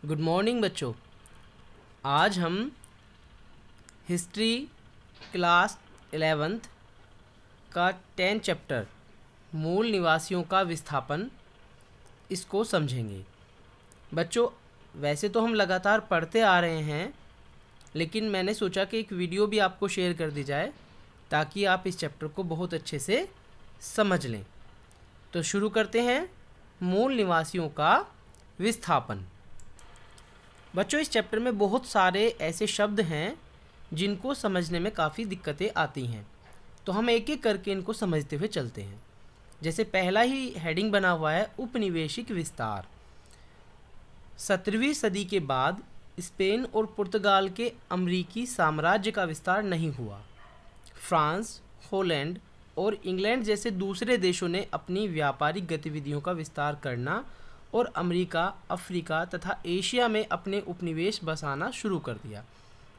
Good morning बच्चों। आज हम हिस्ट्री क्लास 11th का 10 चैप्टर मूल निवासियों का विस्थापन इसको समझेंगे। बच्चों, वैसे तो हम लगातार पढ़ते आ रहे हैं, लेकिन मैंने सोचा कि एक वीडियो भी आपको शेयर कर दी जाए ताकि आप इस चैप्टर को बहुत अच्छे से समझ लें। तो शुरू करते हैं मूल निवासियों का विस्थापन। बच्चों, इस चैप्टर में बहुत सारे ऐसे शब्द हैं जिनको समझने में काफ़ी दिक्कतें आती हैं, तो हम एक एक करके इनको समझते हुए चलते हैं। जैसे पहला ही हेडिंग बना हुआ है उपनिवेशिक विस्तार। 17वीं सदी के बाद स्पेन और पुर्तगाल के अमरीकी साम्राज्य का विस्तार नहीं हुआ। फ्रांस, हॉलैंड और इंग्लैंड जैसे दूसरे देशों ने अपनी व्यापारिक गतिविधियों का विस्तार करना और अमेरिका, अफ्रीका तथा एशिया में अपने उपनिवेश बसाना शुरू कर दिया।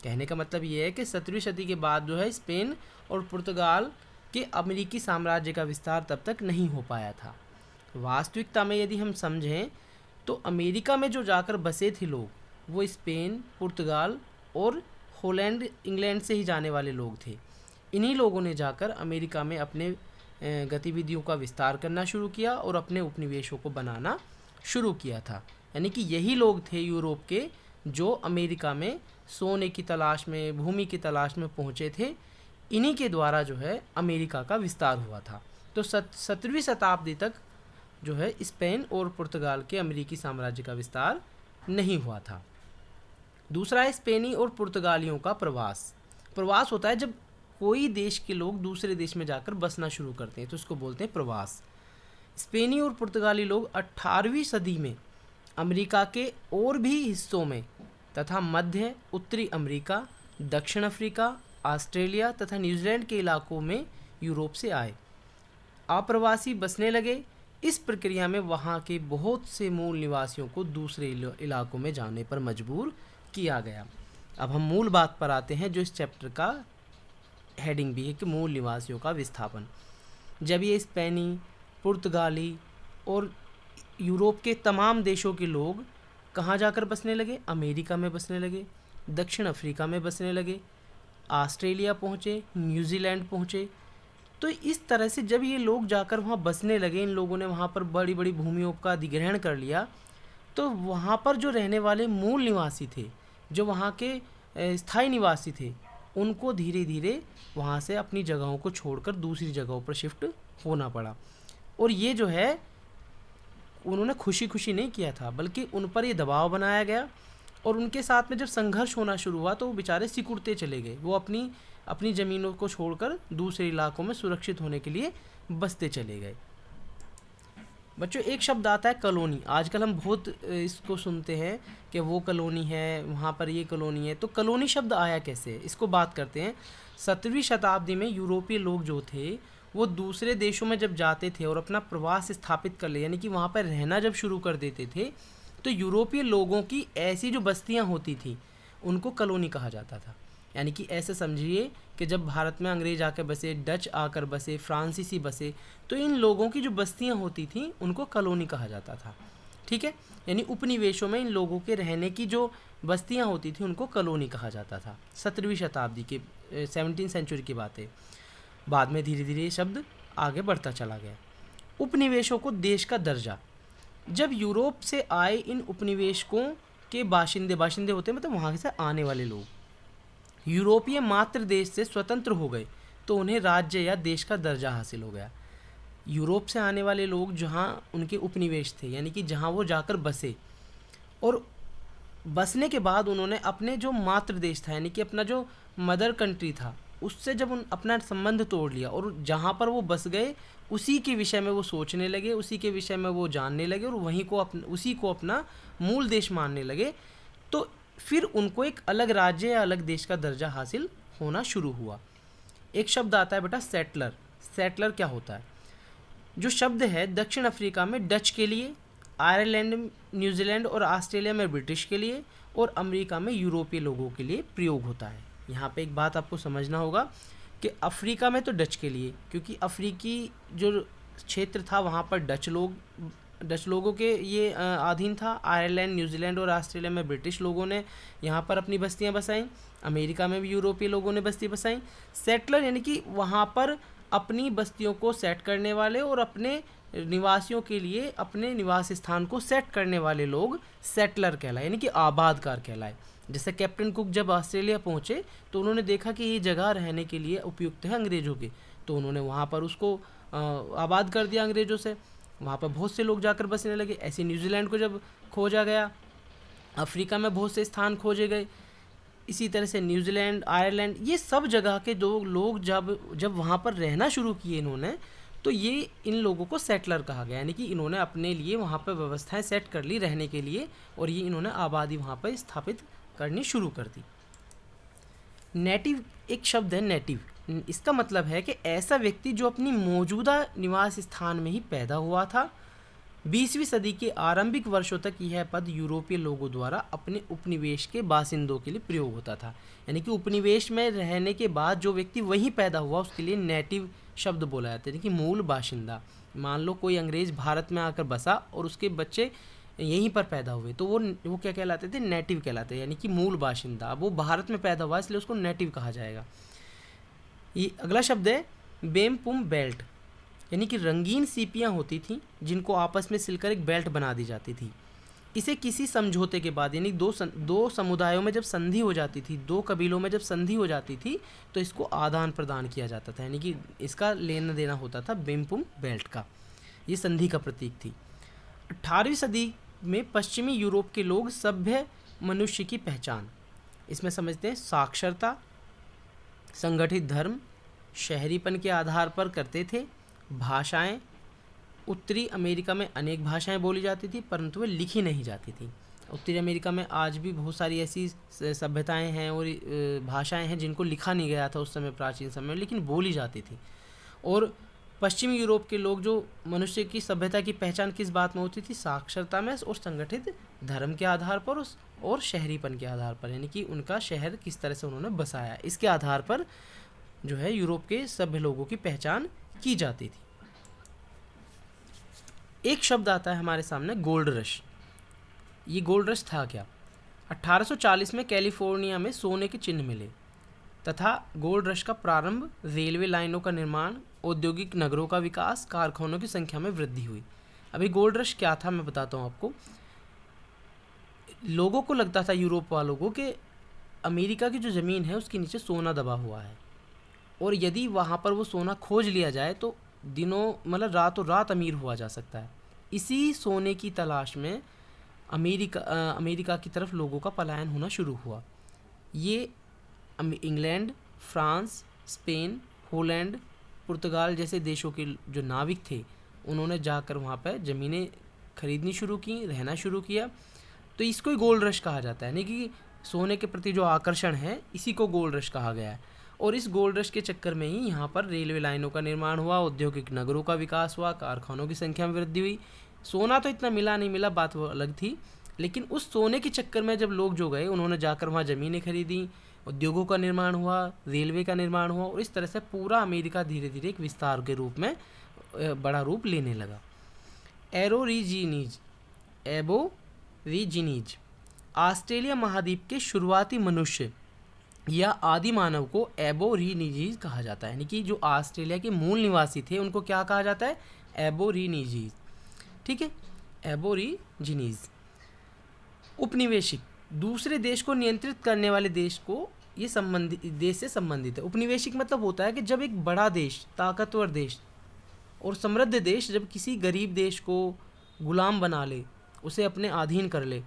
कहने का मतलब ये है कि 17वीं सदी के बाद जो है स्पेन और पुर्तगाल के अमेरिकी साम्राज्य का विस्तार तब तक नहीं हो पाया था। वास्तविकता में यदि हम समझें तो अमेरिका में जो जाकर बसे थे लोग, वो स्पेन, पुर्तगाल और हॉलैंड, इंग्लैंड से ही जाने वाले लोग थे। इन्हीं लोगों ने जाकर अमेरिका में अपने गतिविधियों का विस्तार करना शुरू किया और अपने उपनिवेशों को बनाना शुरू किया था। यानी कि यही लोग थे यूरोप के जो अमेरिका में सोने की तलाश में, भूमि की तलाश में पहुँचे थे। इन्हीं के द्वारा जो है अमेरिका का विस्तार हुआ था। तो 17वीं शताब्दी तक जो है स्पेन और पुर्तगाल के अमेरिकी साम्राज्य का विस्तार नहीं हुआ था। दूसरा है स्पेनी और पुर्तगालियों का प्रवास। प्रवास होता है जब कोई देश के लोग दूसरे देश में जाकर बसना शुरू करते हैं, तो उसको बोलते हैं प्रवास। स्पेनी और पुर्तगाली लोग 18वीं सदी में अमेरिका के और भी हिस्सों में तथा मध्य उत्तरी अमेरिका, दक्षिण अफ्रीका, ऑस्ट्रेलिया तथा न्यूजीलैंड के इलाकों में यूरोप से आए। अप्रवासी बसने लगे। इस प्रक्रिया में वहाँ के बहुत से मूल निवासियों को दूसरे इलाकों में जाने पर मजबूर किया गया। अब हम मूल बात पर आते हैं जो इस चैप्टर का हेडिंग भी है कि मूल निवासियों का विस्थापन। जब ये स्पेनी, पुर्तगाली और यूरोप के तमाम देशों के लोग कहाँ जाकर बसने लगे? अमेरिका में बसने लगे, दक्षिण अफ्रीका में बसने लगे, ऑस्ट्रेलिया पहुँचे, न्यूजीलैंड पहुँचे। तो इस तरह से जब ये लोग जाकर वहाँ बसने लगे, इन लोगों ने वहाँ पर बड़ी बड़ी भूमियों का अधिग्रहण कर लिया, तो वहाँ पर जो रहने वाले मूल निवासी थे, जो वहाँ के स्थायी निवासी थे, उनको धीरे धीरे वहाँ से अपनी जगहों को छोड़कर दूसरी जगहों पर शिफ्ट होना पड़ा। और ये जो है उन्होंने खुशी खुशी नहीं किया था, बल्कि उन पर ये दबाव बनाया गया। और उनके साथ में जब संघर्ष होना शुरू हुआ तो वो बेचारे सिकुड़ते चले गए। वो अपनी ज़मीनों को छोड़कर दूसरे इलाकों में सुरक्षित होने के लिए बसते चले गए। बच्चों, एक शब्द आता है कॉलोनी। आजकल हम बहुत इसको सुनते हैं कि वो कॉलोनी है, वहाँ पर ये कॉलोनी है। तो कॉलोनी शब्द आया कैसे, इसको बात करते हैं। 17वीं शताब्दी में यूरोपीय लोग जो थे वो दूसरे देशों में जब जाते थे और अपना प्रवास स्थापित कर ले, यानी कि वहाँ पर रहना जब शुरू कर देते थे, तो यूरोपीय लोगों की ऐसी जो बस्तियाँ होती थी उनको कॉलोनी कहा जाता था। यानी कि ऐसे समझिए कि जब भारत में अंग्रेज आकर बसे, डच आकर बसे, फ्रांसीसी बसे, तो इन लोगों की जो बस्तियाँ होती थी उनको कॉलोनी कहा जाता था। ठीक है, यानी उपनिवेशों में इन लोगों के रहने की जो बस्तियाँ होती थी उनको कॉलोनी कहा जाता था। 17वीं शताब्दी के 17वीं सेंचुरी की बात है। बाद में धीरे धीरे ये शब्द आगे बढ़ता चला गया। उपनिवेशों को देश का दर्जा। जब यूरोप से आए इन उपनिवेशकों के बाशिंदे होते हैं, मतलब वहाँ से आने वाले लोग यूरोपीय मातृ देश से स्वतंत्र हो गए, तो उन्हें राज्य या देश का दर्जा हासिल हो गया। यूरोप से आने वाले लोग जहाँ उनके उपनिवेश थे, यानी कि जहाँ वो जाकर बसे, और बसने के बाद उन्होंने अपने जो मातृ देश था, यानी कि अपना जो मदर कंट्री था, उससे जब अपना संबंध तोड़ लिया और जहाँ पर वो बस गए उसी के विषय में वो सोचने लगे, उसी के विषय में वो जानने लगे और उसी को अपना मूल देश मानने लगे, तो फिर उनको एक अलग राज्य या अलग देश का दर्जा हासिल होना शुरू हुआ। एक शब्द आता है बेटा सेटलर। सेटलर क्या होता है? जो शब्द है दक्षिण अफ्रीका में डच के लिए, आयरलैंड, न्यूजीलैंड और ऑस्ट्रेलिया में ब्रिटिश के लिए, और अमेरिका में यूरोपीय लोगों के लिए प्रयोग होता है। यहाँ पे एक बात आपको समझना होगा कि अफ्रीका में तो डच के लिए, क्योंकि अफ्रीकी जो क्षेत्र था वहाँ पर डच लोग डच लोगों के ये अधीन था। आयरलैंड, न्यूजीलैंड और ऑस्ट्रेलिया में ब्रिटिश लोगों ने यहाँ पर अपनी बस्तियाँ बसाईं। अमेरिका में भी यूरोपीय लोगों ने बस्ती बसाईं। सेटलर यानी कि वहाँ पर अपनी बस्तियों को सेट करने वाले और अपने निवासियों के लिए अपने निवास स्थान को सेट करने वाले लोग सेटलर कहलाए, यानी कि आबादकार कहलाए। जैसे कैप्टन कुक जब ऑस्ट्रेलिया पहुँचे तो उन्होंने देखा कि ये जगह रहने के लिए उपयुक्त है अंग्रेज़ों की, तो उन्होंने वहाँ पर उसको आबाद कर दिया अंग्रेज़ों से। वहाँ पर बहुत से लोग जाकर बसने लगे। ऐसे न्यूजीलैंड को जब खोजा गया, अफ्रीका में बहुत से स्थान खोजे गए। इसी तरह से न्यूजीलैंड, आयरलैंड, ये सब जगह के जो लोग जब वहाँ पर रहना शुरू किए इन्होंने, तो ये इन लोगों को सेटलर कहा गया, यानी कि इन्होंने अपने लिए वहाँ पर व्यवस्थाएं सेट कर ली रहने के लिए, और ये इन्होंने आबादी वहाँ पर स्थापित करनी शुरू कर दी। नेटिव एक शब्द है, नेटिव, इसका मतलब है कि ऐसा व्यक्ति जो अपनी मौजूदा निवास स्थान में ही पैदा हुआ था। 20वीं सदी के आरंभिक वर्षों तक यह पद यूरोपीय लोगों द्वारा अपने उपनिवेश के बासिंदों के लिए प्रयोग होता था, यानी कि उपनिवेश में रहने के बाद जो व्यक्ति वहीं पैदा हुआ उसके लिए नेटिव शब्द बोला जाता है, यानी कि मूल बाशिंदा। मान लो कोई अंग्रेज़ भारत में आकर बसा और उसके बच्चे यहीं पर पैदा हुए, तो वो क्या कहलाते थे? नेटिव कहलाते, यानी कि मूल बाशिंदा। अब वो भारत में पैदा हुआ इसलिए उसको नेटिव कहा जाएगा। ये अगला शब्द है बेमपुम बेल्ट, यानी कि रंगीन सीपियाँ होती थीं जिनको आपस में सिलकर एक बेल्ट बना दी जाती थी। इसे किसी समझौते के बाद, यानी दो समुदायों में जब संधि हो जाती थी, दो कबीलों में जब संधि हो जाती थी, तो इसको आदान प्रदान किया जाता था, यानी कि इसका लेना देना होता था बेमपुम बेल्ट का। ये संधि का प्रतीक थी। 18वीं सदी में पश्चिमी यूरोप के लोग सभ्य मनुष्य की पहचान इसमें समझते हैं साक्षरता, संगठित धर्म, शहरीपन के आधार पर करते थे। भाषाएं, उत्तरी अमेरिका में अनेक भाषाएं बोली जाती थी परंतु वे लिखी नहीं जाती थी। उत्तरी अमेरिका में आज भी बहुत सारी ऐसी सभ्यताएं हैं और भाषाएं हैं जिनको लिखा नहीं गया था उस समय, प्राचीन समय में, लेकिन बोली जाती थी। और पश्चिमी यूरोप के लोग जो मनुष्य की सभ्यता की पहचान किस बात में होती थी? साक्षरता में और संगठित धर्म के आधार पर और शहरीपन के आधार पर, यानी कि उनका शहर किस तरह से उन्होंने बसाया, इसके आधार पर जो है यूरोप के सभ्य लोगों की पहचान की जाती थी। एक शब्द आता है हमारे सामने, गोल्ड रश। ये गोल्ड रश था क्या? 1840 में कैलिफोर्निया में सोने के चिन्ह मिले तथा गोल्ड रश का प्रारंभ, रेलवे लाइनों का निर्माण, औद्योगिक नगरों का विकास, कारखानों की संख्या में वृद्धि हुई। अभी गोल्ड रश क्या था मैं बताता हूँ आपको। लोगों को लगता था, यूरोप वालों को, कि अमेरिका की जो ज़मीन है उसके नीचे सोना दबा हुआ है, और यदि वहाँ पर वो सोना खोज लिया जाए तो रातों रात अमीर हुआ जा सकता है। इसी सोने की तलाश में अमेरिका की तरफ लोगों का पलायन होना शुरू हुआ। ये इंग्लैंड, फ्रांस, स्पेन, हॉलैंड, पुर्तगाल जैसे देशों के जो नाविक थे उन्होंने जाकर वहाँ पर ज़मीनें खरीदनी शुरू की, रहना शुरू किया। तो इसको ही गोल्ड रश कहा जाता है, यानी कि सोने के प्रति जो आकर्षण है इसी को गोल्ड रश कहा गया है। और इस गोल्ड रश के चक्कर में ही यहाँ पर रेलवे लाइनों का निर्माण हुआ, औद्योगिक नगरों का विकास हुआ, कारखानों की संख्या में वृद्धि हुई। सोना तो इतना मिला नहीं मिला, बात वो अलग थी, लेकिन उस सोने के चक्कर में जब लोग जो गए उन्होंने जाकर वहाँ ज़मीनें खरीदी, उद्योगों का निर्माण हुआ, रेलवे का निर्माण हुआ, और इस तरह से पूरा अमेरिका धीरे धीरे एक विस्तार के रूप में बड़ा रूप लेने लगा। एबोरिजिनीज ऑस्ट्रेलिया महाद्वीप के शुरुआती मनुष्य या आदि मानव को एबोरिजिनीज कहा जाता है, यानी कि जो ऑस्ट्रेलिया के मूल निवासी थे उनको क्या कहा जाता है? एबोरिजिनीज। ठीक है, एबोरिजिनीज। उपनिवेशिक, दूसरे देश को नियंत्रित करने वाले देश को ये देश से संबंधित है। उपनिवेशिक मतलब होता है कि जब एक बड़ा देश, ताकतवर देश और समृद्ध देश जब किसी गरीब देश को गुलाम बना ले, उसे अपने अधीन कर ले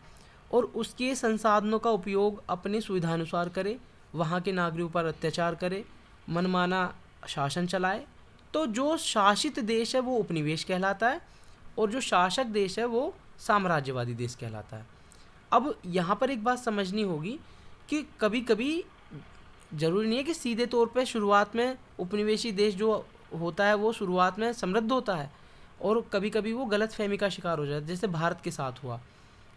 और उसके संसाधनों का उपयोग अपनी सुविधानुसार करे, वहाँ के नागरिकों पर अत्याचार करे, मनमाना शासन चलाए, तो जो शासित देश है वो उपनिवेश कहलाता है और जो शासक देश है वो साम्राज्यवादी देश कहलाता है। अब यहाँ पर एक बात समझनी होगी कि कभी कभी ज़रूरी नहीं है कि सीधे तौर पे शुरुआत में उपनिवेशी देश जो होता है वो शुरुआत में समृद्ध होता है, और कभी कभी वो गलत फहमी का शिकार हो जाता है, जैसे भारत के साथ हुआ।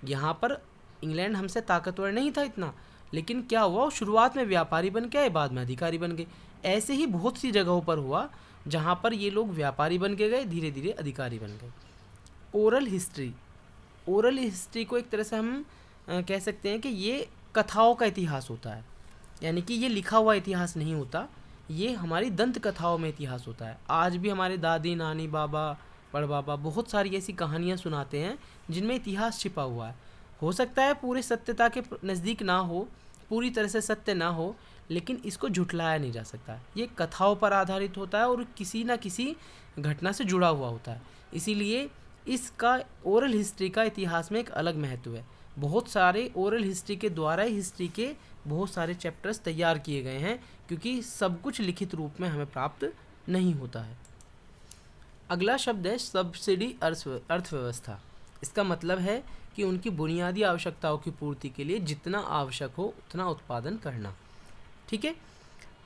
यहाँ पर इंग्लैंड हमसे ताकतवर नहीं था इतना, लेकिन क्या हुआ, वो शुरुआत में व्यापारी बन के आए, बाद में अधिकारी बन गए। ऐसे ही बहुत सी जगहों पर हुआ जहाँ पर ये लोग व्यापारी बन के गए, धीरे धीरे अधिकारी बन गए। ओरल हिस्ट्री, ओरल हिस्ट्री को एक तरह से हम कह सकते हैं कि ये कथाओं का इतिहास होता है, यानी कि ये लिखा हुआ इतिहास नहीं होता, ये हमारी दंत कथाओं में इतिहास होता है। आज भी हमारे दादी नानी बाबा बड़बाबा बहुत सारी ऐसी कहानियाँ सुनाते हैं जिनमें इतिहास छिपा हुआ है। हो सकता है पूरी सत्यता के नज़दीक ना हो, पूरी तरह से सत्य ना हो, लेकिन इसको झुठलाया नहीं जा सकता। ये कथाओं पर आधारित होता है और किसी न किसी घटना से जुड़ा हुआ होता है, इसीलिए इसका ओरल हिस्ट्री का इतिहास में एक अलग महत्व है। बहुत सारे ओरल हिस्ट्री के द्वारा ही हिस्ट्री के बहुत सारे चैप्टर्स तैयार किए गए हैं, क्योंकि सब कुछ लिखित रूप में हमें प्राप्त नहीं होता है। अगला शब्द है सब्सिडी अर्थव्यवस्था। इसका मतलब है कि उनकी बुनियादी आवश्यकताओं की पूर्ति के लिए जितना आवश्यक हो उतना उत्पादन करना। ठीक है।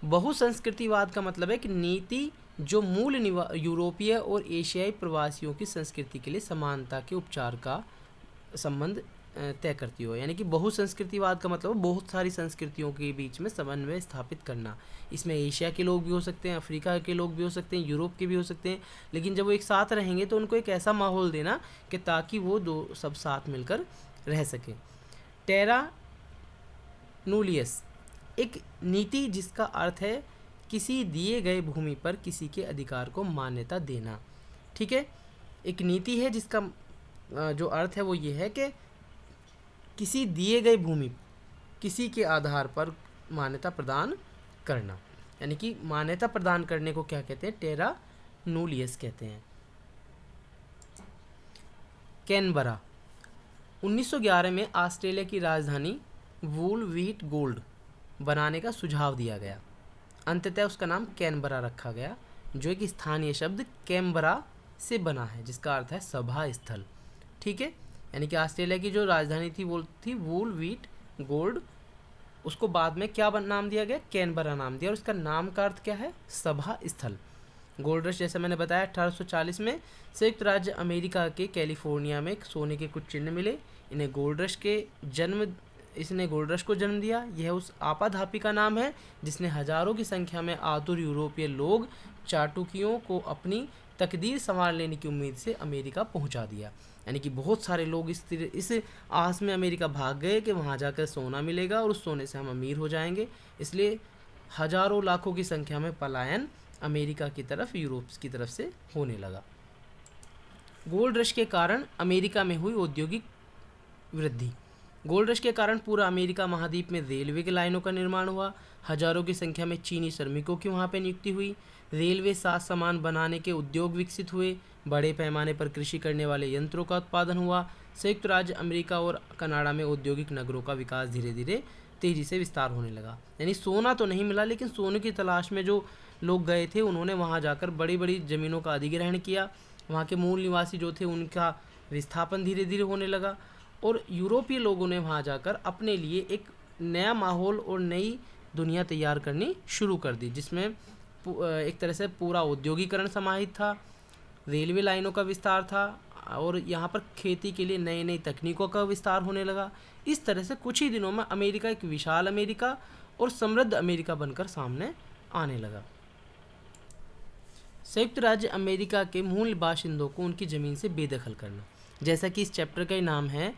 बहुसंस्कृतिवाद का मतलब है कि नीति जो मूल यूरोपीय और एशियाई प्रवासियों की संस्कृति के लिए समानता के उपचार का संबंध तय करती हो। यानी कि बहुसंस्कृतिवाद का मतलब बहुत सारी संस्कृतियों के बीच में समन्वय स्थापित करना। इसमें एशिया के लोग भी हो सकते हैं, अफ्रीका के लोग भी हो सकते हैं, यूरोप के भी हो सकते हैं, लेकिन जब वो एक साथ रहेंगे तो उनको एक ऐसा माहौल देना कि ताकि वो दो सब साथ मिलकर रह सकें। टेरा नूलियस एक नीति जिसका अर्थ है किसी दिए गए भूमि पर किसी के अधिकार को मान्यता देना। ठीक है। एक नीति है जिसका जो अर्थ है वो ये है कि किसी दिए गए भूमि किसी के आधार पर मान्यता प्रदान करना, यानी कि मान्यता प्रदान करने को क्या कहते हैं? टेरा नूलियस कहते हैं। कैनबरा 1911 में ऑस्ट्रेलिया की राजधानी वूल व्हीट गोल्ड बनाने का सुझाव दिया गया। अंततः उसका नाम कैनबरा रखा गया, जो एक स्थानीय शब्द कैम्बरा से बना है, जिसका अर्थ है सभा स्थल। ठीक है। यानी कि ऑस्ट्रेलिया की जो राजधानी थी वो थी वूल व्हीट गोल्ड, उसको बाद में क्या नाम दिया गया? कैनबरा नाम दिया, और उसका नाम का अर्थ क्या है? सभा स्थल। गोल्ड रश, जैसे मैंने बताया, 1840 में संयुक्त राज्य अमेरिका के कैलिफोर्निया में सोने के कुछ चिन्ह मिले। इसने गोल्ड रश को जन्म दिया। यह उस आपाधापी का नाम है जिसने हजारों की संख्या में आतुर यूरोपीय लोग चाटुकियों को अपनी तकदीर संवार लेने की उम्मीद से अमेरिका पहुंचा दिया। यानी कि बहुत सारे लोग इस आस में अमेरिका भाग गए कि वहाँ जाकर सोना मिलेगा और उस सोने से हम अमीर हो जाएंगे, इसलिए हजारों लाखों की संख्या में पलायन अमेरिका की तरफ, यूरोप की तरफ से होने लगा। गोल्ड रश के कारण अमेरिका में हुई औद्योगिक वृद्धि। गोल्ड रश के कारण पूरा अमेरिका महाद्वीप में रेलवे की लाइनों का निर्माण हुआ। हजारों की संख्या में चीनी श्रमिकों की वहाँ पर नियुक्ति हुई। रेलवे साज सामान बनाने के उद्योग विकसित हुए। बड़े पैमाने पर कृषि करने वाले यंत्रों का उत्पादन हुआ। संयुक्त राज्य अमेरिका और कनाडा में औद्योगिक नगरों का विकास धीरे धीरे तेज़ी से विस्तार होने लगा। यानी सोना तो नहीं मिला, लेकिन सोने की तलाश में जो लोग गए थे उन्होंने वहाँ जाकर बड़ी बड़ी ज़मीनों का अधिग्रहण किया। वहाँ के मूल निवासी जो थे उनका विस्थापन धीरे धीरे होने लगा, और यूरोपीय लोगों ने वहाँ जाकर अपने लिए एक नया माहौल और नई दुनिया तैयार करनी शुरू कर दी, जिसमें एक तरह से पूरा औद्योगिकरण समाहित था, रेलवे लाइनों का विस्तार था, और यहाँ पर खेती के लिए नई नई तकनीकों का विस्तार होने लगा। इस तरह से कुछ ही दिनों में अमेरिका एक विशाल अमेरिका और समृद्ध अमेरिका बनकर सामने आने लगा। संयुक्त राज्य अमेरिका के मूल बाशिंदों को उनकी ज़मीन से बेदखल करना, जैसा कि इस चैप्टर का नाम है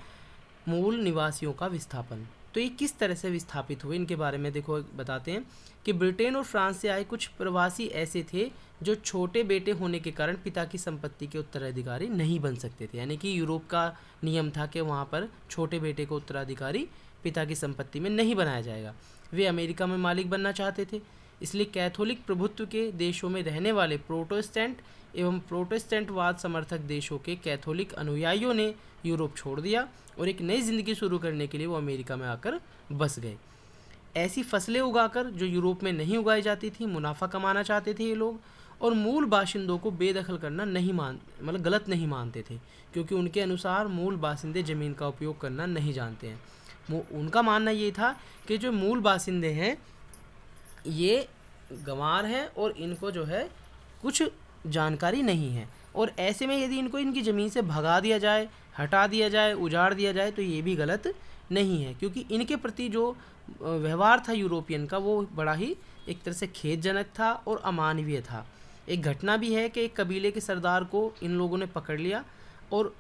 मूल निवासियों का विस्थापन। तो ये किस तरह से विस्थापित हुए, इनके बारे में देखो बताते हैं कि ब्रिटेन और फ्रांस से आए कुछ प्रवासी ऐसे थे जो छोटे बेटे होने के कारण पिता की संपत्ति के उत्तराधिकारी नहीं बन सकते थे। यानी कि यूरोप का नियम था कि वहाँ पर छोटे बेटे को उत्तराधिकारी पिता की संपत्ति में नहीं बनाया जाएगा। वे अमेरिका में मालिक बनना चाहते थे, इसलिए कैथोलिक प्रभुत्व के देशों में रहने वाले प्रोटेस्टेंट एवं प्रोटेस्टेंटवाद समर्थक देशों के कैथोलिक अनुयायियों ने यूरोप छोड़ दिया और एक नई ज़िंदगी शुरू करने के लिए वो अमेरिका में आकर बस गए। ऐसी फसलें उगाकर जो यूरोप में नहीं उगाई जाती थी मुनाफा कमाना चाहते थे ये लोग, और मूल बाशिंदों को बेदखल करना गलत नहीं मानते थे, क्योंकि उनके अनुसार मूल बासिंदे ज़मीन का उपयोग करना नहीं जानते हैं। उनका मानना ये था कि जो मूल बासिंदे हैं ये गंवार हैं और इनको जो है कुछ जानकारी नहीं है, और ऐसे में यदि इनको इनकी ज़मीन से भगा दिया जाए, हटा दिया जाए, उजाड़ दिया जाए तो ये भी गलत नहीं है, क्योंकि इनके प्रति जो व्यवहार था यूरोपियन का वो बड़ा ही एक तरह से खेदजनक था और अमानवीय था। एक घटना भी है कि एक कबीले के सरदार को इन लोगों ने पकड़ लिया, और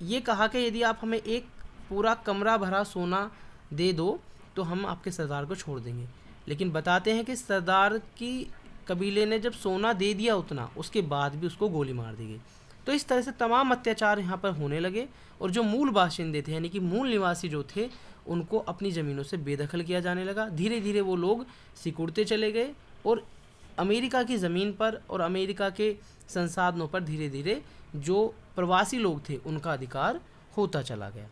ये कहा कि यदि आप हमें एक पूरा कमरा भरा सोना दे दो तो हम आपके सरदार को छोड़ देंगे। लेकिन बताते हैं कि सरदार की कबीले ने जब सोना दे दिया उतना, उसके बाद भी उसको गोली मार दी गई। तो इस तरह से तमाम अत्याचार यहाँ पर होने लगे और जो मूल बाशिंदे थे यानी कि मूल निवासी जो थे उनको अपनी ज़मीनों से बेदखल किया जाने लगा। धीरे धीरे वो लोग सिकुड़ते चले गए और अमेरिका की ज़मीन पर और अमेरिका के संसाधनों पर धीरे धीरे जो प्रवासी लोग थे उनका अधिकार होता चला गया।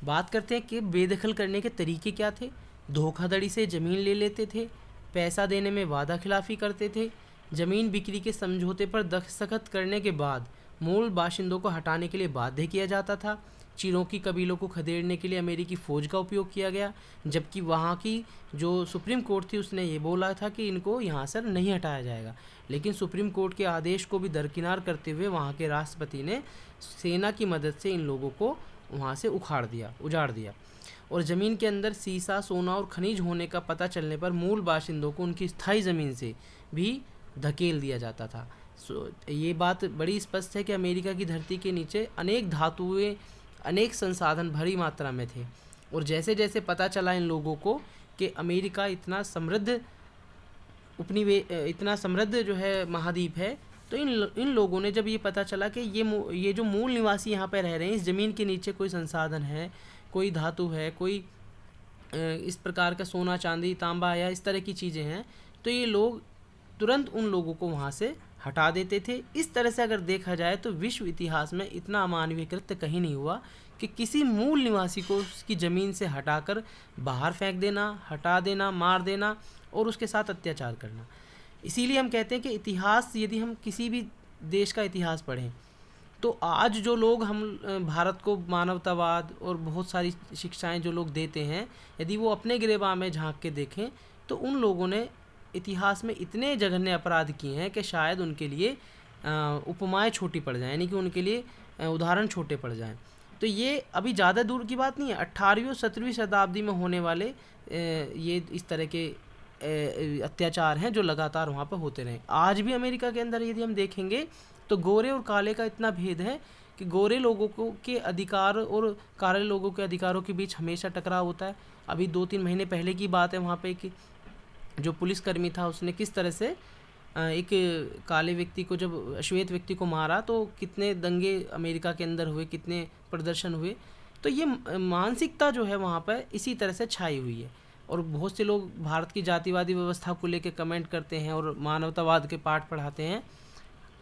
बात करते हैं कि बेदखल करने के तरीके क्या थे। धोखाधड़ी से ज़मीन ले लेते थे, पैसा देने में वादा खिलाफ़ी करते थे, ज़मीन बिक्री के समझौते पर दस्तखत करने के बाद मूल बाशिंदों को हटाने के लिए बाध्य किया जाता था। चिरोकी कबीलों को खदेड़ने के लिए अमेरिकी फ़ौज का उपयोग किया गया, जबकि वहाँ की जो सुप्रीम कोर्ट थी उसने ये बोला था कि इनको यहाँ से नहीं हटाया जाएगा। लेकिन सुप्रीम कोर्ट के आदेश को भी दरकिनार करते हुए वहाँ के राष्ट्रपति ने सेना की मदद से इन लोगों को वहाँ से उजाड़ दिया और ज़मीन के अंदर सीसा, सोना और खनिज होने का पता चलने पर मूल बाशिंदों को उनकी स्थायी ज़मीन से भी धकेल दिया जाता था। ये बात बड़ी स्पष्ट है कि अमेरिका की धरती के नीचे अनेक धातुएं, अनेक संसाधन भरी मात्रा में थे और जैसे जैसे पता चला इन लोगों को कि अमेरिका इतना समृद्ध जो है महाद्वीप है, तो इन लोगों ने जब ये पता चला कि ये जो मूल निवासी यहाँ पर रह रहे हैं, इस ज़मीन के नीचे कोई संसाधन है, कोई धातु है, कोई इस प्रकार का सोना, चांदी, तांबा या इस तरह की चीज़ें हैं, तो ये लोग तुरंत उन लोगों को वहाँ से हटा देते थे। इस तरह से अगर देखा जाए तो विश्व इतिहास में इतना अमानवीय कृत्य कहीं नहीं हुआ कि किसी मूल निवासी को उसकी ज़मीन से हटाकर बाहर फेंक देना, हटा देना, मार देना और उसके साथ अत्याचार करना। इसीलिए हम कहते हैं कि इतिहास, यदि हम किसी भी देश का इतिहास पढ़ें तो आज जो लोग हम भारत को मानवतावाद और बहुत सारी शिक्षाएं जो लोग देते हैं, यदि वो अपने गिरेबान में झांक के देखें तो उन लोगों ने इतिहास में इतने जघन्य अपराध किए हैं कि शायद उनके लिए उपमाएं छोटी पड़ जाएं, यानी कि उनके लिए उदाहरण छोटे पड़ जाएं। तो ये अभी ज़्यादा दूर की बात नहीं है। 18वीं और 17वीं शताब्दी में होने वाले ये इस तरह के अत्याचार हैं जो लगातार वहाँ पर होते रहे। आज भी अमेरिका के अंदर यदि हम देखेंगे तो गोरे और काले का इतना भेद है कि गोरे लोगों के अधिकार और काले लोगों के अधिकारों के बीच हमेशा टकराव होता है। अभी 2-3 महीने पहले की बात है, वहाँ पे कि जो पुलिसकर्मी था उसने किस तरह से एक काले व्यक्ति को, जब श्वेत व्यक्ति को मारा, तो कितने दंगे अमेरिका के अंदर हुए, कितने प्रदर्शन हुए। तो ये मानसिकता जो है वहाँ पर इसी तरह से छाई हुई है और बहुत से लोग भारत की जातिवादी व्यवस्था को लेकर कमेंट करते हैं और मानवतावाद के पाठ पढ़ाते हैं।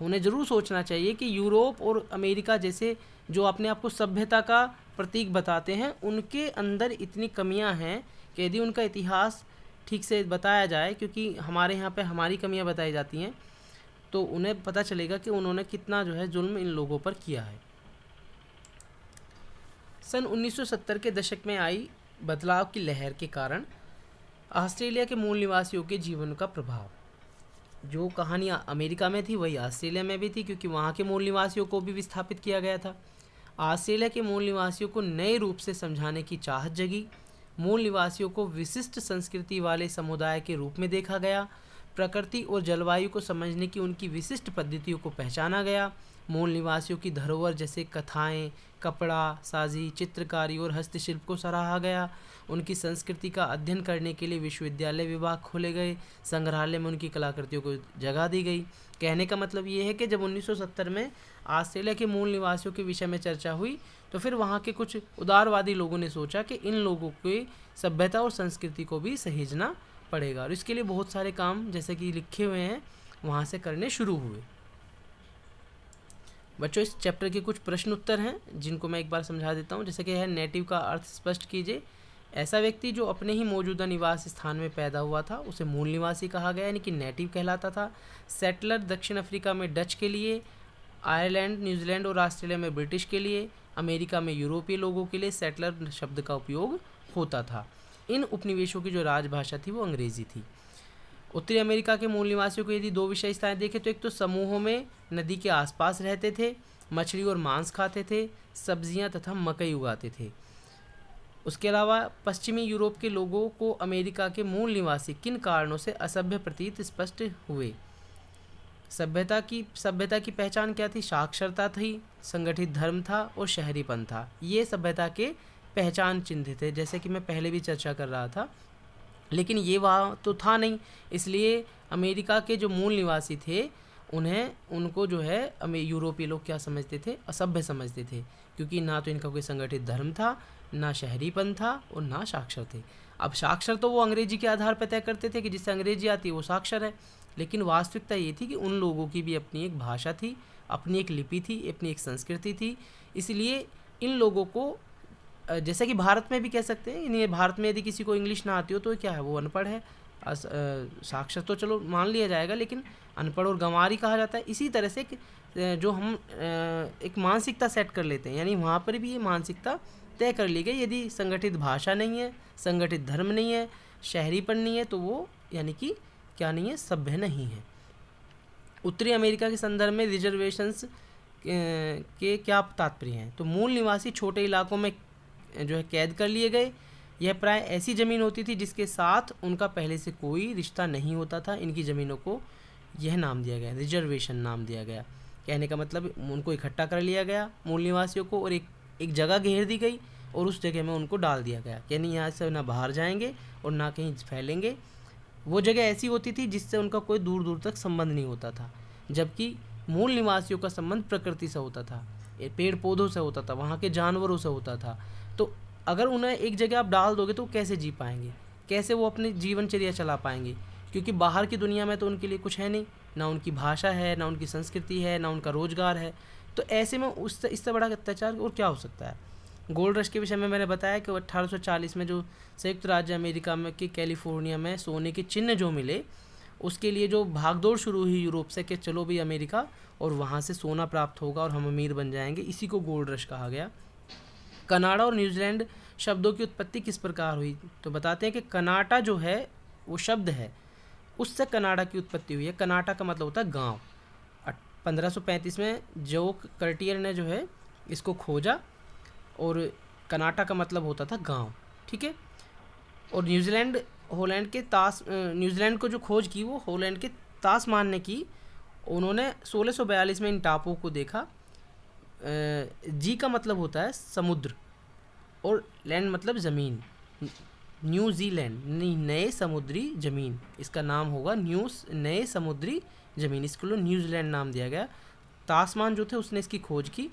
उन्हें ज़रूर सोचना चाहिए कि यूरोप और अमेरिका जैसे जो अपने आप को सभ्यता का प्रतीक बताते हैं, उनके अंदर इतनी कमियां हैं कि यदि उनका इतिहास ठीक से बताया जाए, क्योंकि हमारे यहाँ पे हमारी कमियां बताई जाती हैं, तो उन्हें पता चलेगा कि उन्होंने कितना जो है जुल्म इन लोगों पर किया है। सन 1970 के दशक में आई बदलाव की लहर के कारण ऑस्ट्रेलिया के मूल निवासियों के जीवन का प्रभाव, जो कहानी अमेरिका में थी वही ऑस्ट्रेलिया में भी थी, क्योंकि वहाँ के मूल निवासियों को भी विस्थापित किया गया था। ऑस्ट्रेलिया के मूल निवासियों को नए रूप से समझाने की चाहत जगी। मूल निवासियों को विशिष्ट संस्कृति वाले समुदाय के रूप में देखा गया। प्रकृति और जलवायु को समझने की उनकी विशिष्ट पद्धतियों को पहचाना गया। मूल निवासियों की धरोहर जैसे कथाएँ, कपड़ा साजी, चित्रकारी और हस्तशिल्प को सराहा गया। उनकी संस्कृति का अध्ययन करने के लिए विश्वविद्यालय विभाग खोले गए। संग्रहालय में उनकी कलाकृतियों को जगह दी गई। कहने का मतलब ये है कि जब 1970 में ऑस्ट्रेलिया के मूल निवासियों के विषय में चर्चा हुई तो फिर वहाँ के कुछ उदारवादी लोगों ने सोचा कि इन लोगों की सभ्यता और संस्कृति को भी सहेजना पड़ेगा, और इसके लिए बहुत सारे काम जैसे कि लिखे हुए हैं वहाँ से करने शुरू हुए। बच्चों, इस चैप्टर के कुछ प्रश्न उत्तर हैं जिनको मैं एक बार समझा देता हूँ। जैसे कि है, नेटिव का अर्थ स्पष्ट कीजिए। ऐसा व्यक्ति जो अपने ही मौजूदा निवास स्थान में पैदा हुआ था उसे मूल निवासी कहा गया, यानी कि नेटिव कहलाता था। सेटलर दक्षिण अफ्रीका में डच के लिए, आयरलैंड, न्यूजीलैंड और ऑस्ट्रेलिया में ब्रिटिश के लिए, अमेरिका में यूरोपीय लोगों के लिए सेटलर शब्द का उपयोग होता था। इन उपनिवेशों की जो राजभाषा थी वो अंग्रेज़ी थी। उत्तरी अमेरिका के मूल निवासियों को यदि दो विशेषताएं देखें तो एक तो समूहों में नदी के आसपास रहते थे, मछली और मांस खाते थे, सब्जियां तथा मकई उगाते थे। उसके अलावा पश्चिमी यूरोप के लोगों को अमेरिका के मूल निवासी किन कारणों से असभ्य प्रतीत स्पष्ट हुए। सभ्यता की पहचान क्या थी? साक्षरता थी, संगठित धर्म था और शहरीपन था। ये सभ्यता के पहचान चिन्ह थे, जैसे कि मैं पहले भी चर्चा कर रहा था। लेकिन ये वहाँ तो था नहीं, इसलिए अमेरिका के जो मूल निवासी थे उनको जो है यूरोपीय लोग क्या समझते थे? असभ्य समझते थे, क्योंकि ना तो इनका कोई संगठित धर्म था, ना शहरीपन था और ना साक्षर थे। अब साक्षर तो वो अंग्रेजी के आधार पर तय करते थे कि जिससे अंग्रेजी आती है वो साक्षर है, लेकिन वास्तविकता ये थी कि उन लोगों की भी अपनी एक भाषा थी, अपनी एक लिपि थी, अपनी एक संस्कृति थी। इसलिए इन लोगों को जैसे कि भारत में भी कह सकते हैं, इन्हें भारत में यदि किसी को इंग्लिश ना आती हो तो क्या है? वो अनपढ़ है। साक्षर तो चलो मान लिया जाएगा, लेकिन अनपढ़ और गंवारी कहा जाता है। इसी तरह से जो हम एक मानसिकता सेट कर लेते हैं, यानी वहाँ पर भी ये मानसिकता तय कर ली गई, यदि संगठित भाषा नहीं है, संगठित धर्म नहीं है, शहरीपन नहीं है, तो वो यानी कि क्या नहीं है? सभ्य नहीं है। उत्तरी अमेरिका के संदर्भ में रिजर्वेशंस के क्या तात्पर्य हैं? तो मूल निवासी छोटे इलाकों में जो है कैद कर लिए गए। यह प्राय ऐसी ज़मीन होती थी जिसके साथ उनका पहले से कोई रिश्ता नहीं होता था। इनकी ज़मीनों को यह नाम दिया गया, रिजर्वेशन नाम दिया गया। कहने का मतलब उनको इकट्ठा कर लिया गया मूल निवासियों को, और एक जगह घेर दी गई और उस जगह में उनको डाल दिया गया, यानी यहाँ से ना बाहर जाएंगे और ना कहीं फैलेंगे। वो जगह ऐसी होती थी जिससे उनका कोई दूर दूर तक संबंध नहीं होता था, जबकि मूल निवासियों का संबंध प्रकृति से होता था, पेड़ पौधों से होता था, वहाँ के जानवरों से होता था। तो अगर उन्हें एक जगह आप डाल दोगे तो कैसे जी पाएंगे? कैसे वो अपनी जीवनचर्या चला पाएंगे? क्योंकि बाहर की दुनिया में तो उनके लिए कुछ है नहीं, ना उनकी भाषा है, ना उनकी संस्कृति है, ना उनका रोजगार है। तो ऐसे में इससे बड़ा अत्याचार और क्या हो सकता है? गोल्ड रश के विषय में मैंने बताया कि 1840 में जो संयुक्त राज्य अमेरिका में के कैलिफोर्निया में सोने के चिन्ह जो मिले, उसके लिए जो भागदौड़ शुरू हुई यूरोप से कि चलो भी अमेरिका और वहाँ से सोना प्राप्त होगा और हम अमीर बन जाएंगे, इसी को गोल्ड रश कहा गया। कनाडा और न्यूजीलैंड शब्दों की उत्पत्ति किस प्रकार हुई? तो बताते हैं कि कनाटा जो है वो शब्द है, उससे कनाडा की उत्पत्ति हुई है। कनाटा का मतलब होता है गांव। 1535 में जोक कर्टियर ने जो है इसको खोजा और कनाटा का मतलब होता था गांव, ठीक है। और न्यूजीलैंड को जो खोज की वो हॉलैंड के तासमान ने की। उन्होंने 1642 में इन टापुओं को देखा। जी का मतलब होता है समुद्र और लैंड मतलब ज़मीन। न्यूजीलैंड नए समुद्री ज़मीन, इसका नाम होगा नए समुद्री ज़मीन, इसको न्यूजीलैंड नाम दिया गया। तासमान जो थे उसने इसकी खोज की।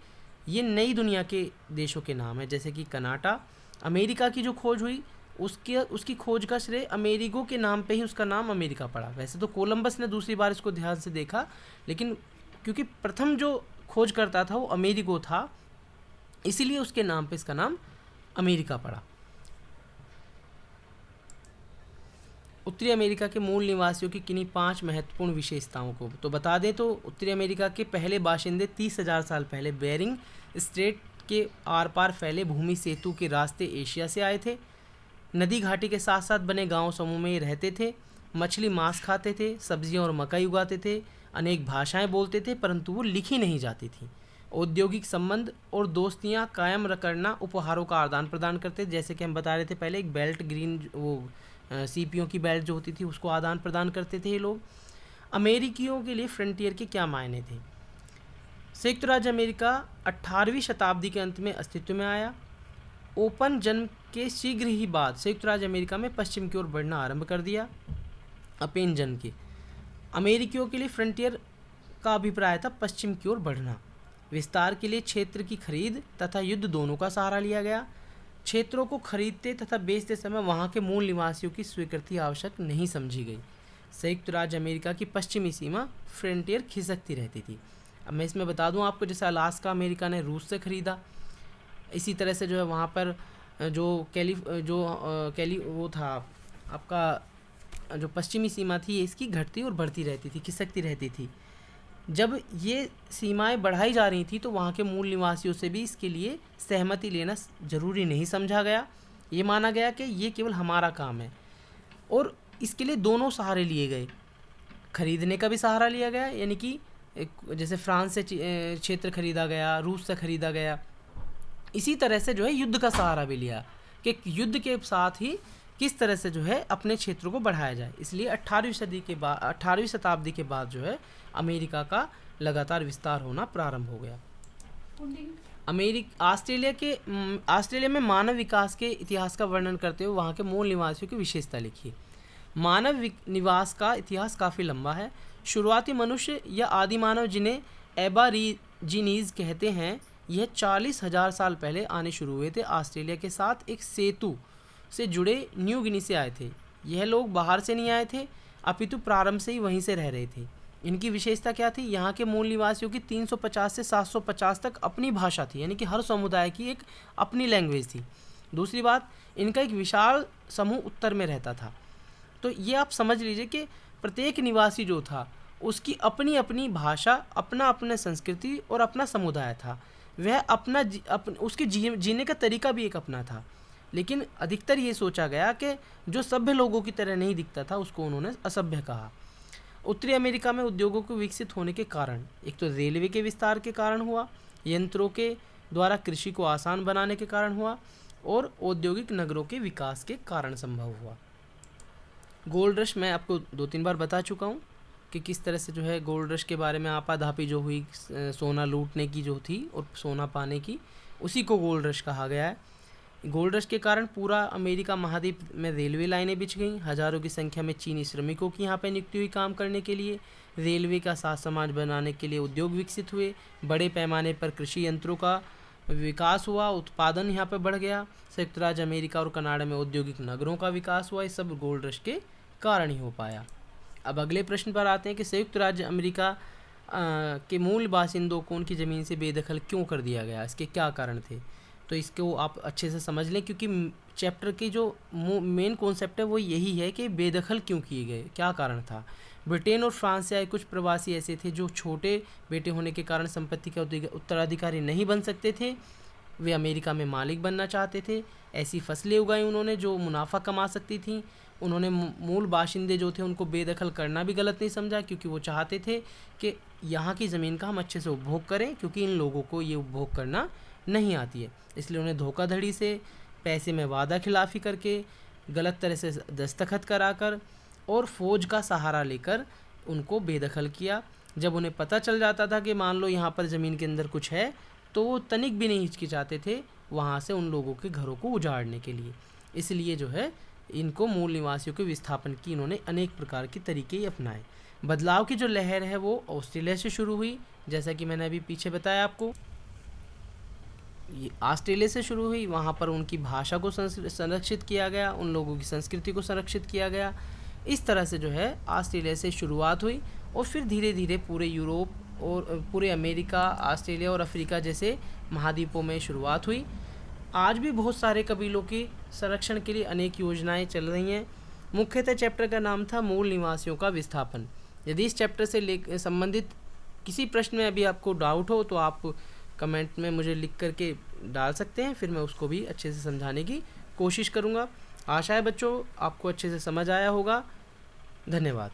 ये नई दुनिया के देशों के नाम है, जैसे कि कनाडा। अमेरिका की जो खोज हुई उसकी खोज का श्रेय अमेरिगो के नाम पे ही उसका नाम अमेरिका पड़ा। वैसे तो कोलंबस ने दूसरी बार इसको ध्यान से देखा, लेकिन क्योंकि प्रथम जो खोज करता था वो अमेरिगो था, इसीलिए उसके नाम पे इसका नाम अमेरिका पड़ा। उत्तरी अमेरिका के मूल निवासियों की किन्हीं 5 महत्वपूर्ण विशेषताओं को तो बता दें तो उत्तरी अमेरिका के पहले बाशिंदे 30,000 साल पहले बेरिंग स्ट्रेट के आर पार फैले भूमि सेतु के रास्ते एशिया से आए थे। नदी घाटी के साथ साथ बने गांव समूह में रहते थे। मछली मांस खाते थे, सब्जियां और मकई उगाते थे, अनेक भाषाएं बोलते थे परंतु वो लिखी नहीं जाती थी। औद्योगिक संबंध और दोस्तियां कायम करना, उपहारों का आदान प्रदान करते, जैसे कि हम बता रहे थे पहले, एक बेल्ट ग्रीन वो सीपियों की बेल्ट जो होती थी उसको आदान प्रदान करते थे ये लोग। अमेरिकियों के लिए फ्रंटियर के क्या मायने थे? संयुक्त राज्य अमेरिका 18वीं शताब्दी के अंत में अस्तित्व में आया। ओपन जन्म के शीघ्र ही बाद संयुक्त राज्य अमेरिका में पश्चिम की ओर बढ़ना आरंभ कर दिया। अपेन जन्म के अमेरिकियों के लिए फ्रंटियर का अभिप्राय था पश्चिम की ओर बढ़ना। विस्तार के लिए क्षेत्र की खरीद तथा युद्ध दोनों का सहारा लिया गया। क्षेत्रों को खरीदते तथा बेचते समय वहां के मूल निवासियों की स्वीकृति आवश्यक नहीं समझी गई। संयुक्त राज्य अमेरिका की पश्चिमी सीमा फ्रंटियर खिसकती रहती थी। अब मैं इसमें बता दूं आपको, जैसे अलास्का अमेरिका ने रूस से ख़रीदा, इसी तरह से जो है वहाँ पर वो था आपका जो पश्चिमी सीमा थी इसकी घटती और बढ़ती रहती थी, खिसकती रहती थी। जब ये सीमाएं बढ़ाई जा रही थी तो वहाँ के मूल निवासियों से भी इसके लिए सहमति लेना ज़रूरी नहीं समझा गया। ये माना गया कि ये केवल हमारा काम है और इसके लिए दोनों सहारे लिए गए। खरीदने का भी सहारा लिया गया, यानी कि जैसे फ्रांस से क्षेत्र खरीदा गया, रूस से खरीदा गया। इसी तरह से जो है युद्ध का सहारा भी लिया कि युद्ध के साथ ही किस तरह से जो है अपने क्षेत्रों को बढ़ाया जाए। इसलिए 18वीं शताब्दी के बाद जो है अमेरिका का लगातार विस्तार होना प्रारंभ हो गया। ऑस्ट्रेलिया में मानव विकास के इतिहास का वर्णन करते हुए वहाँ के मूल निवासियों की विशेषता लिखिए। मानव निवास का इतिहास काफ़ी लंबा है। शुरुआती मनुष्य या आदि मानव जिन्हें एबारिजिनीज कहते हैं, यह 40,000 साल पहले आने शुरू हुए थे। ऑस्ट्रेलिया के साथ एक सेतु से जुड़े न्यू गिनी से आए थे। यह लोग बाहर से नहीं आए थे, अपितु प्रारंभ से ही वहीं से रह रहे थे। इनकी विशेषता क्या थी? यहाँ के मूल निवासियों की 350 से 750 तक अपनी भाषा थी, यानी कि हर समुदाय की एक अपनी लैंग्वेज थी। दूसरी बात, इनका एक विशाल समूह उत्तर में रहता था। तो ये आप समझ लीजिए कि प्रत्येक निवासी जो था उसकी अपनी अपनी भाषा, अपना अपना संस्कृति और अपना समुदाय था। वह उसके जीने का तरीका भी एक अपना था। लेकिन अधिकतर ये सोचा गया कि जो सभ्य लोगों की तरह नहीं दिखता था उसको उन्होंने असभ्य कहा। उत्तरी अमेरिका में उद्योगों के विकसित होने के कारण, एक तो रेलवे के विस्तार के कारण हुआ, यंत्रों के द्वारा कृषि को आसान बनाने के कारण हुआ, और औद्योगिक नगरों के विकास के कारण संभव हुआ। गोल्ड रश मैं आपको 2-3 बार बता चुका हूँ कि किस तरह से जो है गोल्ड रश के बारे में आपाधापी जो हुई, सोना लूटने की जो थी और सोना पाने की, उसी को गोल्ड रश कहा गया है। गोल्ड रश के कारण पूरा अमेरिका महाद्वीप में रेलवे लाइनें बिछ गईं। हज़ारों की संख्या में चीनी श्रमिकों की यहाँ पर नियुक्ति हुई काम करने के लिए। रेलवे का साथ समाज बनाने के लिए उद्योग विकसित हुए। बड़े पैमाने पर कृषि यंत्रों का विकास हुआ, उत्पादन यहाँ पर बढ़ गया। संयुक्त राज्य अमेरिका और कनाडा में औद्योगिक नगरों का विकास हुआ। ये सब गोल्ड रश के कारण ही हो पाया। अब अगले प्रश्न पर आते हैं कि संयुक्त राज्य अमेरिका के मूल बासिंदों को उनकी ज़मीन से बेदखल क्यों कर दिया गया, इसके क्या कारण थे। तो इसको आप अच्छे से समझ लें, क्योंकि चैप्टर की जो मेन कॉन्सेप्ट है वो यही है कि बेदखल क्यों किए गए, क्या कारण था। ब्रिटेन और फ्रांस से आए कुछ प्रवासी ऐसे थे जो छोटे बेटे होने के कारण संपत्ति के उत्तराधिकारी नहीं बन सकते थे। वे अमेरिका में मालिक बनना चाहते थे। ऐसी फसलें उगाई उन्होंने जो मुनाफा कमा सकती थीं। उन्होंने मूल बाशिंदे जो थे उनको बेदखल करना भी गलत नहीं समझा, क्योंकि वो चाहते थे कि यहाँ की ज़मीन का हम अच्छे से उपभोग करें, क्योंकि इन लोगों को ये उपभोग करना नहीं आती है। इसलिए उन्हें धोखाधड़ी से, पैसे में वादा खिलाफ़ी करके, गलत तरह से दस्तखत कराकर और फ़ौज का सहारा लेकर उनको बेदखल किया। जब उन्हें पता चल जाता था कि मान लो यहाँ पर ज़मीन के अंदर कुछ है, तो वो तनिक भी नहीं हिचकिचाते थे वहाँ से उन लोगों के घरों को उजाड़ने के लिए। इसलिए जो है इनको मूल निवासियों के विस्थापन की इन्होंने अनेक प्रकार के तरीके ही अपनाए। बदलाव की जो लहर है वो ऑस्ट्रेलिया से शुरू हुई, जैसा कि मैंने अभी पीछे बताया आपको। ये ऑस्ट्रेलिया से शुरू हुई, वहाँ पर उनकी भाषा को संरक्षित किया गया, उन लोगों की संस्कृति को संरक्षित किया गया। इस तरह से जो है ऑस्ट्रेलिया से शुरुआत हुई और फिर धीरे धीरे पूरे यूरोप और पूरे अमेरिका, ऑस्ट्रेलिया और अफ्रीका जैसे महाद्वीपों में शुरुआत हुई। आज भी बहुत सारे कबीलों के संरक्षण के लिए अनेक योजनाएं चल रही हैं। मुख्यतः चैप्टर का नाम था मूल निवासियों का विस्थापन। यदि इस चैप्टर से संबंधित किसी प्रश्न में अभी आपको डाउट हो तो आप कमेंट में मुझे लिख करके डाल सकते हैं, फिर मैं उसको भी अच्छे से समझाने की कोशिश करूँगा। आशा है बच्चों आपको अच्छे से समझ आया होगा। धन्यवाद।